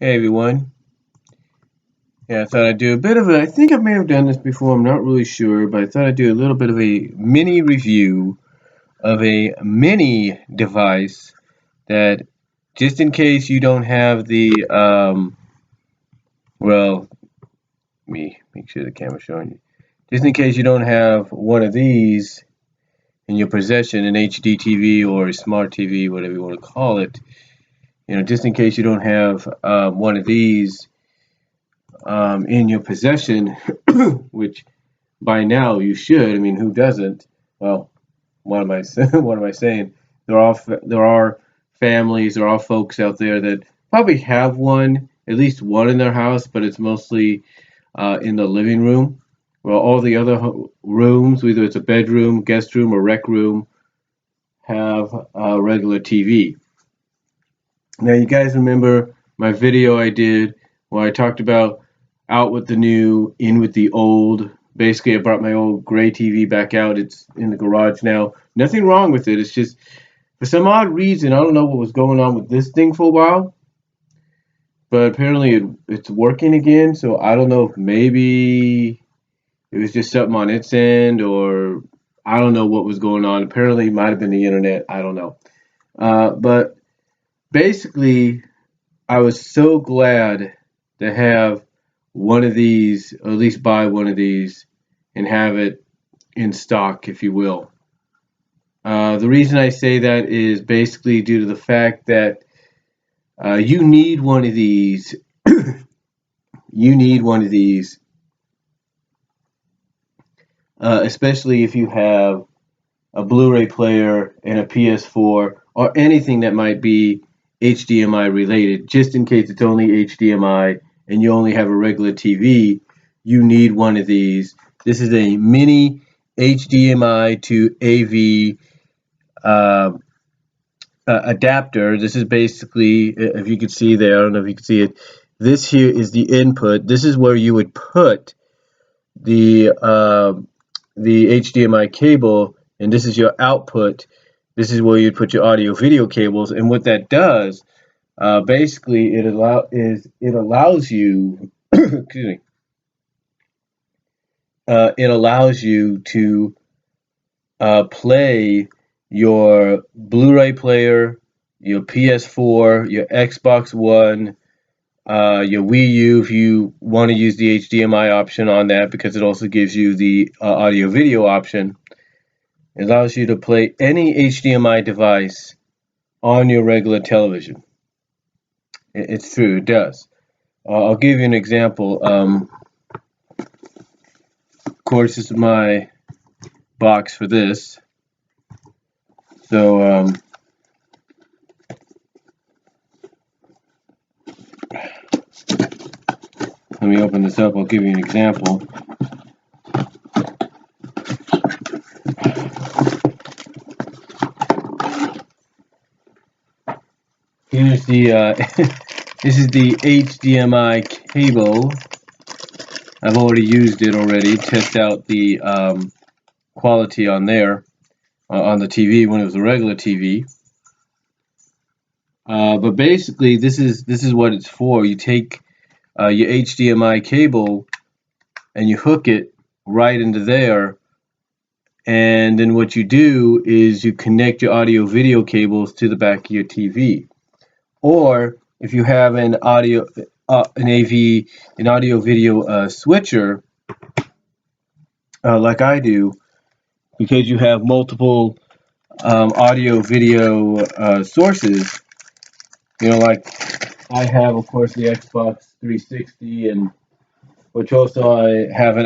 Hey everyone. Yeah, I thought I'd do a bit of a, I think I may have done this before, I'm not really sure, but I thought I'd do a little bit of a mini review of a mini device that, just in case you don't have the, well, let me make sure the camera's showing you. Just in case you don't have one of these in your possession, an HD TV or a smart TV, whatever you want to call it, just in case you don't have one of these in your possession, which by now you should. I mean, who doesn't? Well, what am I what am I saying? There are families, there are folks out there that probably have one, at least one in their house, but it's mostly in the living room. Well, all the other rooms, whether it's a bedroom, guest room, or rec room, have a regular TV. Now, you guys remember my video I did where I talked about out with the new, in with the old. Basically, I brought my old gray TV back out. It's in the garage now. Nothing wrong with it. It's just, for some odd reason, I don't know what was going on with this thing for a while, but apparently it's working again. So I don't know if maybe it was just something on its end, or I don't know what was going on. Apparently, it might have been the internet. I don't know. But basically, I was so glad to have one of these, or at least buy one of these, and have it in stock, if you will. The reason I say that is basically due to the fact that you need one of these. You need one of these, especially if you have a Blu-ray player and a PS4 or anything that might be HDMI related. Just in case it's only HDMI and you only have a regular TV, you need one of these. This is a mini HDMI to AV adapter. This is basically, if you can see there, I don't know if you can see it. This here is the input. This is where you would put the HDMI cable, and this is your output. This is where you put your audio video cables, and what that does, basically, it allows you, excuse me, it allows you to play your Blu-ray player, your PS4, your Xbox One, your Wii U if you want to use the HDMI option on that, because it also gives you the audio video option. It allows you to play any HDMI device on your regular television. It's true, it does. I'll give you an example. Of course, this is my box for this. So, let me open this up. I'll give you an example. Here's the this is the HDMI cable. I've already used it already. Test out the quality on there on the TV when it was a regular TV. But basically, this is what it's for. You take your HDMI cable and you hook it right into there, and then what you do is you connect your audio video cables to the back of your TV. Or if you have an audio video switcher, like I do, because you have multiple audio video sources, like I have, of course, the Xbox 360, and which also I have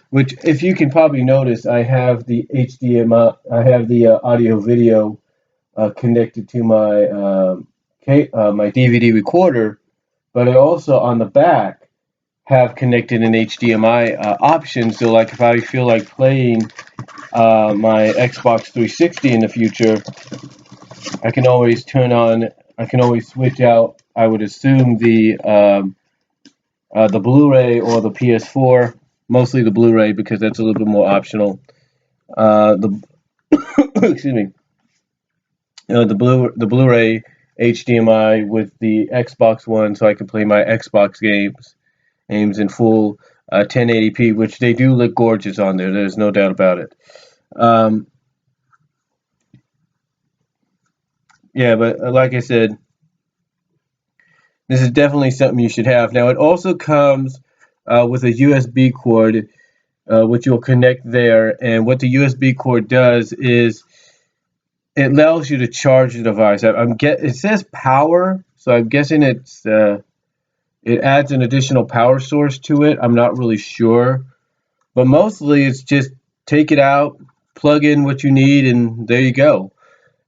which, if you can probably notice, I have the HDMI, I have the audio video connected to my my DVD recorder, but I also on the back have connected an HDMI option. So, like, if I feel like playing my Xbox 360 in the future, I can always switch out, I would assume, the Blu-ray or the PS4, mostly the Blu-ray because that's a little bit more optional. The excuse me, the Blu-ray HDMI with the Xbox One, so I can play my Xbox games in full 1080p, which they do look gorgeous on there. There's no doubt about it. Um, yeah, but like I said, this is definitely something you should have. Now, it also comes with a USB cord, which you'll connect there. And what the USB cord does is it allows you to charge the device. It says power, so I'm guessing it adds an additional power source to it. I'm not really sure, but mostly it's just take it out, plug in what you need, and there you go.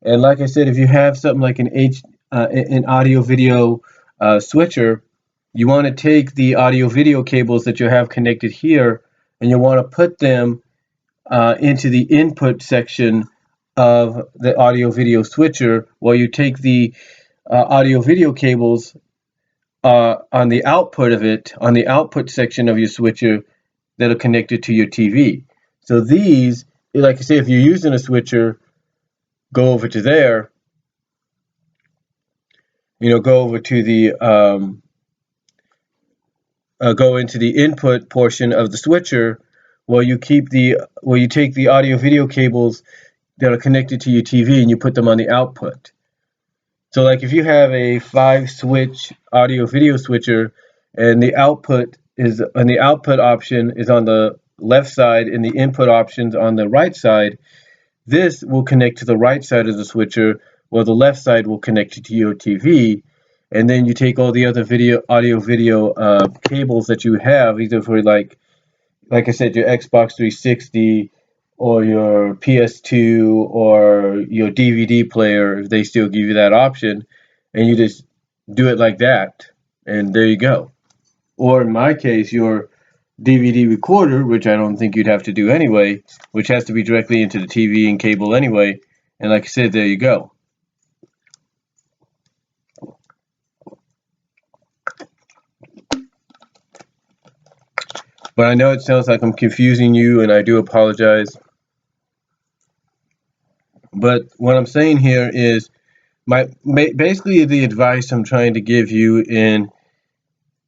And like I said, if you have something like an audio video switcher, you want to take the audio video cables that you have connected here, and you want to put them into the input section of the audio video switcher, while you take the audio video cables on the output of it, on the output section of your switcher that are connected to your TV. So these, like I say, if you're using a switcher, go over to there, go over to the go into the input portion of the switcher, while you take the audio video cables that are connected to your TV and you put them on the output. So like if you have a 5-switch audio video switcher and the output option is on the left side and the input options on the right side, this will connect to the right side of the switcher, while the left side will connect to your TV. And then you take all the other audio video cables that you have, either for like I said, your Xbox 360 or your PS2 or your DVD player, if they still give you that option, and you just do it like that, and there you go. Or in my case, your DVD recorder, which I don't think you'd have to do anyway, which has to be directly into the TV and cable anyway, and like I said, there you go. But I know it sounds like I'm confusing you, and I do apologize. But what I'm saying here is basically the advice I'm trying to give you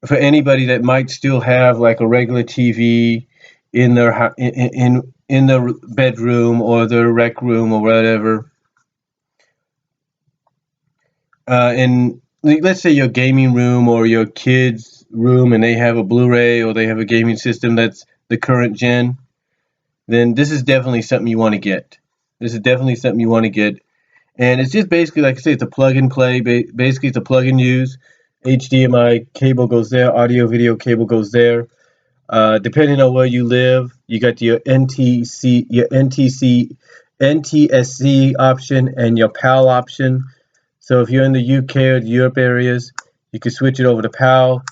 for anybody that might still have like a regular TV in their in their bedroom or their rec room or whatever. And let's say your gaming room or your kids' room, and they have a Blu-ray or they have a gaming system that's the current gen, then this is definitely something you want to get. This is definitely something you want to get. And it's just basically, like I say, it's a plug and play. Basically, it's a plug and use. HDMI cable goes there. Audio video cable goes there. Depending on where you live, you got your NTSC option and your PAL option. So if you're in the UK or the Europe areas, you can switch it over to PAL.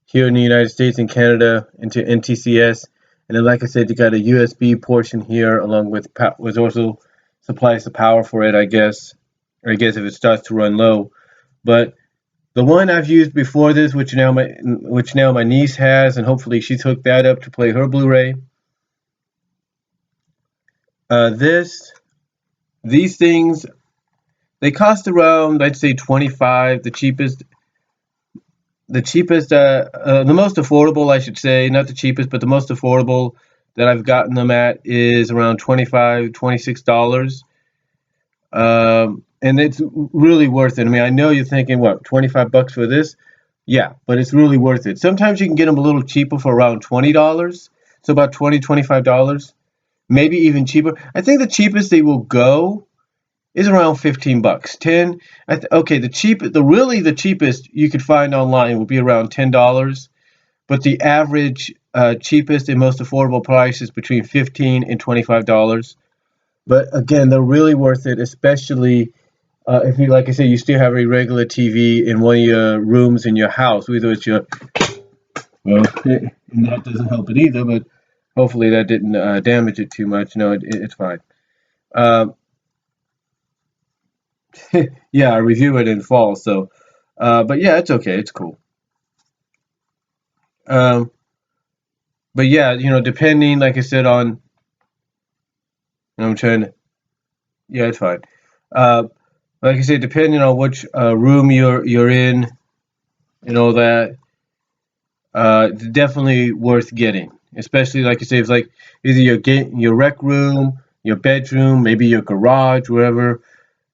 Here in the United States and Canada into NTCS. And then, like I said, you got a USB portion here, along with which also supplies the power for it, I guess. Or I guess if it starts to run low. But the one I've used before this, which now my niece has, and hopefully she's hooked that up to play her Blu-ray. These things, they cost around, I'd say, $25. The most affordable, I should say, not the cheapest, but the most affordable that I've gotten them at is around $25, $26. And it's really worth it. I mean, I know you're thinking, what, $25 for this? Yeah, but it's really worth it. Sometimes you can get them a little cheaper for around $20. So about $20, $25, maybe even cheaper. I think the cheapest they will go is around $15. 10. Okay, the cheapest you could find online will be around $10, but the average cheapest and most affordable price is between $15 and $25. But again, they're really worth it, especially if you, like I said, you still have a regular TV in one of your rooms in your house. Whether it's and that doesn't help it either. But hopefully that didn't damage it too much. No, it's fine. Yeah, I review it in fall, so but yeah, it's okay, it's cool. But yeah, depending, like I said, I'm trying to, yeah, it's fine. Like I said, depending on which room you're in and all that, definitely worth getting. Especially like you say, it's like either your rec room, your bedroom, maybe your garage, wherever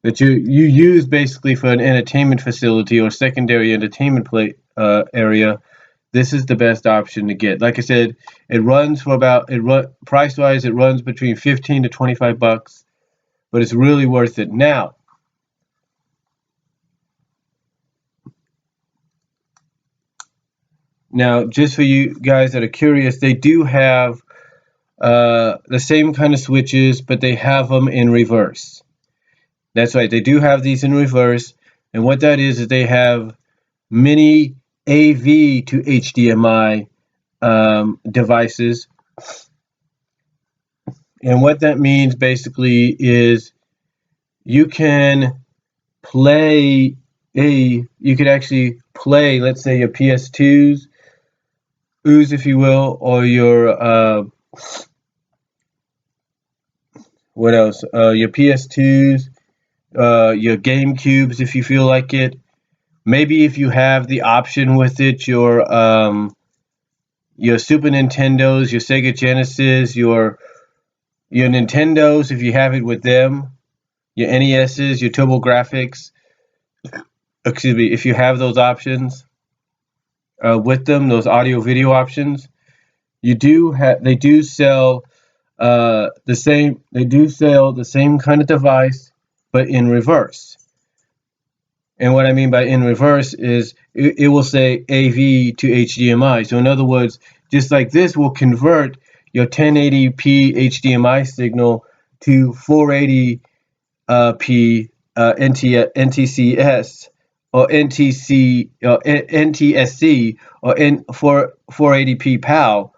that you use basically for an entertainment facility or secondary entertainment area. This is the best option to get. Like I said, it runs for about price wise, it runs between 15 to 25 bucks, but it's really worth it. Now, just for you guys that are curious, they do have the same kind of switches, but they have them in reverse. That's right, they do have these in reverse, and what that is they have mini AV to HDMI devices, and what that means basically is you can you could actually play, let's say, your PS2s, if you will, or your what else? Your PS2s, your GameCubes, if you feel like it. Maybe if you have the option with it, your Super Nintendos, your Sega Genesis, your Nintendos, if you have it with them, your NESs, your TurboGrafx. Excuse me, if you have those options with them, those audio video options, you do have. They do sell the same. They do sell the same kind of device, but in reverse. And what I mean by in reverse is it will say AV to HDMI. So in other words, just like this will convert your 1080p HDMI signal to 480p NTCS or NTSC or 480p PAL.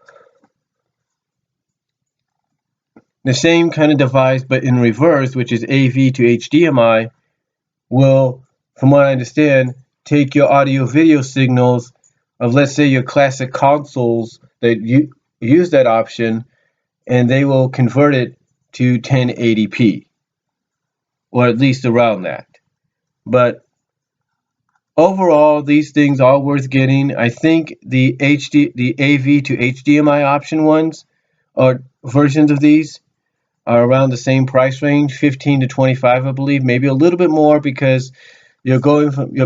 The same kind of device, but in reverse, which is AV to HDMI, will, from what I understand, take your audio video signals of, let's say, your classic consoles that use that option, and they will convert it to 1080p, or at least around that. But overall, these things are worth getting. I think the AV to HDMI option ones, or versions of these, are around the same price range, 15 to 25, I believe, maybe a little bit more, because you're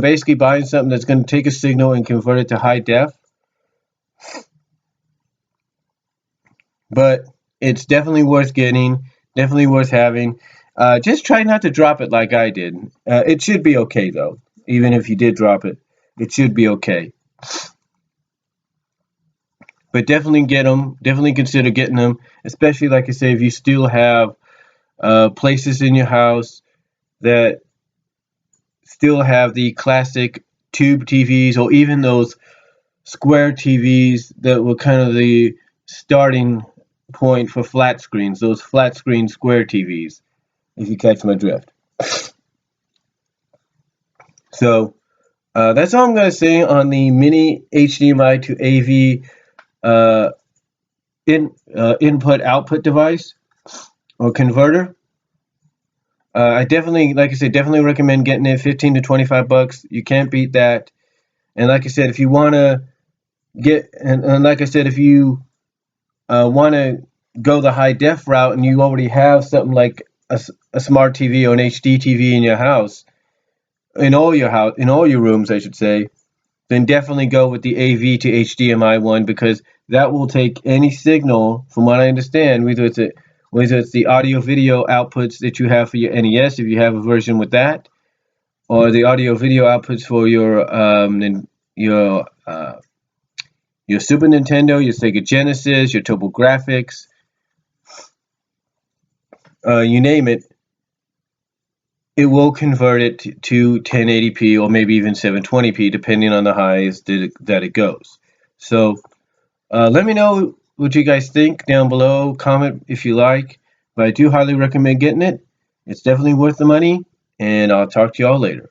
basically buying something that's going to take a signal and convert it to high def. But it's definitely worth getting, definitely worth having. Just try not to drop it like I did. It should be okay though. Even if you did drop it, it should be okay. But definitely get them. Definitely consider getting them, especially like I say, if you still have places in your house that still have the classic tube TVs, or even those square TVs that were kind of the starting point for flat screens, those flat screen square TVs, if you catch my drift. So that's all I'm going to say on the mini HDMI to AV input output device or converter. I definitely, like I said, definitely recommend getting it. 15 to 25 bucks. You can't beat that. And like I said, if you want to and like I said, if you want to go the high def route and you already have something like a smart TV or an HD TV in your house, in all your rooms, I should say, then definitely go with the AV to HDMI one, because that will take any signal, from what I understand, whether it's the audio video outputs that you have for your NES, if you have a version with that, or the audio video outputs for your Super Nintendo, your Sega Genesis, your TurboGrafx, you name it, it will convert it to 1080p or maybe even 720p, depending on the highest that it goes. So let me know what you guys think down below. Comment if you like. But I do highly recommend getting it. It's definitely worth the money, and I'll talk to y'all later.